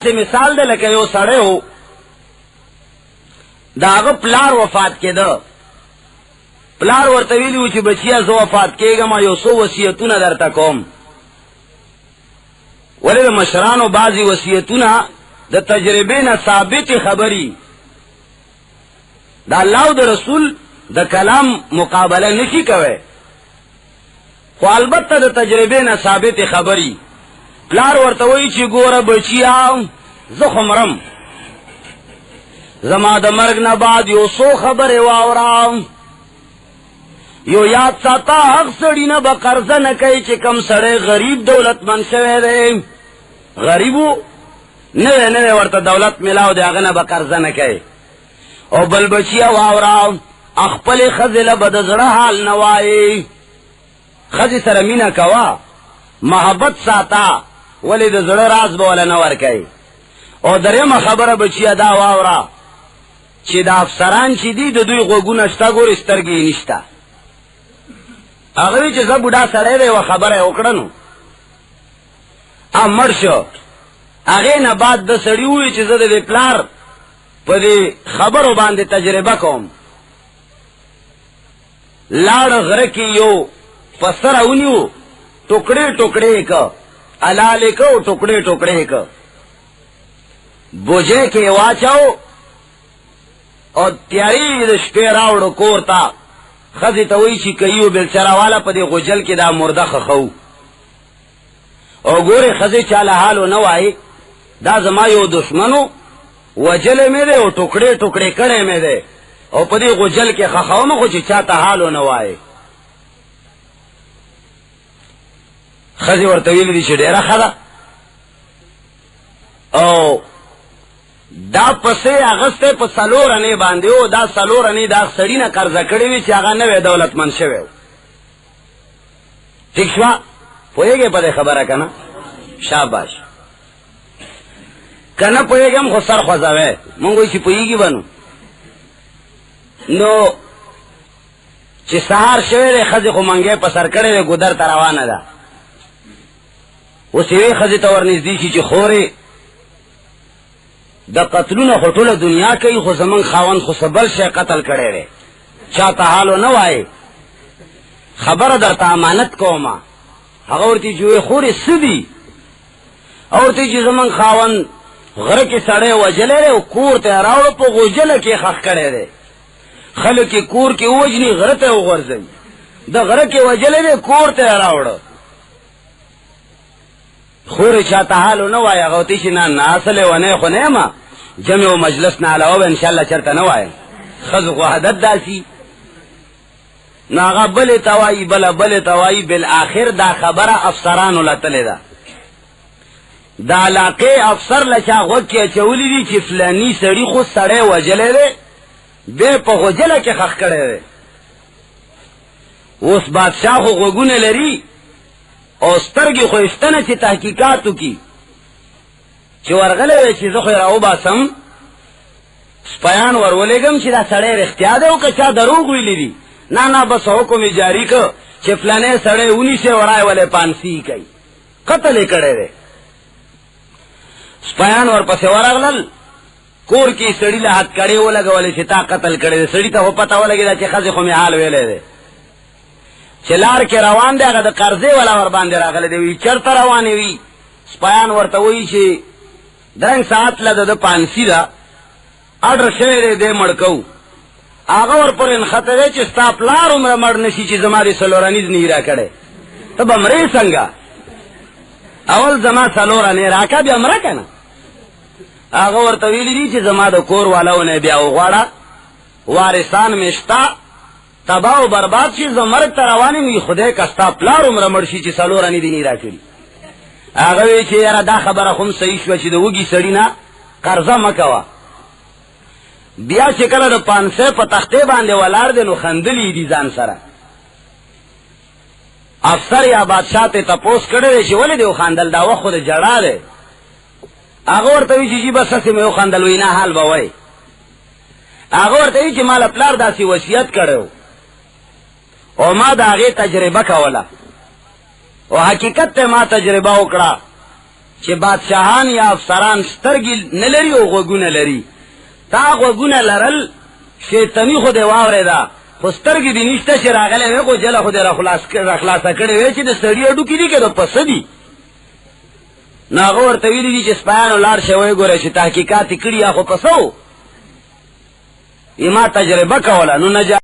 داسې مثال دی لکه یو سړی و د هغه پلار وفات کېده پلار ورته ویلي و چې بچیه زه وفات کېږم یو څو وصیتونه درته کوم ولې د مشرانو بعضې وصیتونه د تجربې نه ثابتې خبرې د الله او د رسول د کلام مقابله نشي کوي خو البته د تجربې نه ثابتې خبرې پلار ورته وایي چې ګوره بچیا زه خو مرم زما د مرګ نه بعد یو څو خبرې واوره یو یاد ساته هغه سړي نه به قرضه نه کوي چې کم سړی غریب دولتمند شوی دی غریبو نوی نوی ورته دولت ملاو دی هغه نه به قرضه نه کوي او بل بچیا واوره خپلې ښځې له به د زړه حال نه وایي ښځې سره مینه کوه محبت ساته ولې د زړه راز به وله نه ورکوي او درېیمه خبره بچیه دا واوره چې د افسران چې دي د دوی غوږونه شته ګورې سترګې یې نشته هغه وی چې زه بوډا سړی دی یوه خبره یې وکړه نو مړ شو هغې نه بعد د سړي ووایي چې زه د دې پلار په دې خبرو باندې تجربه کوم لاړ غره کې یو پسه راونیو ټوکړې ټوکړې یې که حلال یې که او ټوکړې ټوکړې یې که بوجۍ کې یې واچو او تیاری د شپې راوړو کور ته ښځې ته وایي چې که یو بېلچره واله په دې غوجل کې دا مرده خښو او ګورې ښځې چاله حال ونه وایي دا زما یو دشمنو وجلې مې دی او ټوکړې ټوکړې کړی مې دی او په دې غوجل کې خښوم خو چې چاته حال ونه وایي ښځې ورته ویلي دي چې ډېره ښه ده او دا پسې اغستی په 4 انې باندې و دا 4 انې دا سړي نه قرضه کړې وي چې هغه نوی دولتمند شوی و ټیک شوه پوهېږې په دې خبره که نه شاباش که نه پوهېږم خو سر خوځوی مونږ وایي چې پوهېږي به نو چې سهار شوی دی ښځې خو منګی په سر کړی دی ګودر ته روانه ده اوس یوې ښځې ته ورنږدې شي چې خورې د قتلونه خو ټوله دنیا کوي خو زمونږ خاوند خو څه بل شی قتل کړی دی چاته حال ونه وایي خبره درته امانت کومه هغه ورته چې وایي خورې څه دي او ورته چې زمونږ خاوند غره کې سړی وجلی دی او کور ته یې راوړو په غوجله کې ښخ کړی دی خلک یې کور کې ووجني غره ته یې وغورځوي د غره کې وجلی دی کور ته یې راوړه خورې چاته حال ونه وایي هغه ورته چې نه اصل یې ونی خو نه یم جمع و مجلس نه علاوه به انشاءالله چېرته نه وایم ښځو خو عادت داسي نو هغه بلې ته وایي بلې ته وایي بالآخر دا خبره افسرانو لتلې ده د علاقې افسر له چا غوږ کې اچولي دي چې فلاني سړي خو سړی وجلی دی بیا په غوجله کې ښخ کړی دی اوس بادشاه خو غوږونه لري او سترګې خو یې شته نه چې تحقیقات وکړي چې ورغلی دی چې زه خو یې راوباسم سپیان ورولېږم چې دا سړی رښتیا دی او که چا دروغ ویلي دي نه بس حکم یې جاري که چې فلانی سړی ونیسئ ورای ولې پانسي کوي قتل یې کړی دی سپیان ورپسې ورغلل کور کې سړي له هتکړې ولګولې چې تا قتل کړی دی سړي ته خو پته ولګېده چې ښځې خو مې حال ویلی دی چې لار کې روان دی هغه د قرضې والا ورباندې راغلی دی وي چېرته روانې وي سپیان ورته وایي چې درنګ ساعت له د پانسي ده اډر شوی دی دی مړ کوو هغه ورپورې نښته دی چې ستا پلار عمره مړ نه شي چې زما د څلورنیز نه یې راکړی ته به مرې څنګه اول زما 4 انې راکه بیا مړه که نه هغه ورته ویلي دي چې زما د کور والاو نه بیا وغواړه وارثان مې شته تباه و برباد شي زه مرګ ته روان یم خدای که ستا پلار عمره مړ شي چې 4 انې دې نه راکړي هغه وی چې یاره دا خبره خو هم صحیح شوه چې د وږي سړي نه قرضه مه کوه بیا چې کله د پانسۍ په تختې باندې ولاړ دی نو خندلي دي ځان سره افسر یا بادشاه ته تپوس کړی دی چې ولې دې وخندل دا وخت خو د جړا دی هغه ورته وایي چې جي بس هسې مې وخندل وایي نه حال به وایي هغه ورته وایي چې ما له پلار داسې وصیت کړی او ما د هغې تجربه کوله او حقیقت ته ما تجربه وکړه چې بادشاہان یا افسران سترګې نه لري او غوږونه لري. تا غوږونه لرل شیطانی خو دې واورېده، خو سترګې دې نشته چې راغلی وې خو جله خو دې راخلاصه کړې وې چې د سړي هډوکي دي که د پسه دي. نو هغه ورته ویلي دي چې سپیانو لاړ شئ ویې ګورئ چې تحقیقات یې کړي یا خو پسه و. ما تجربه کوله نو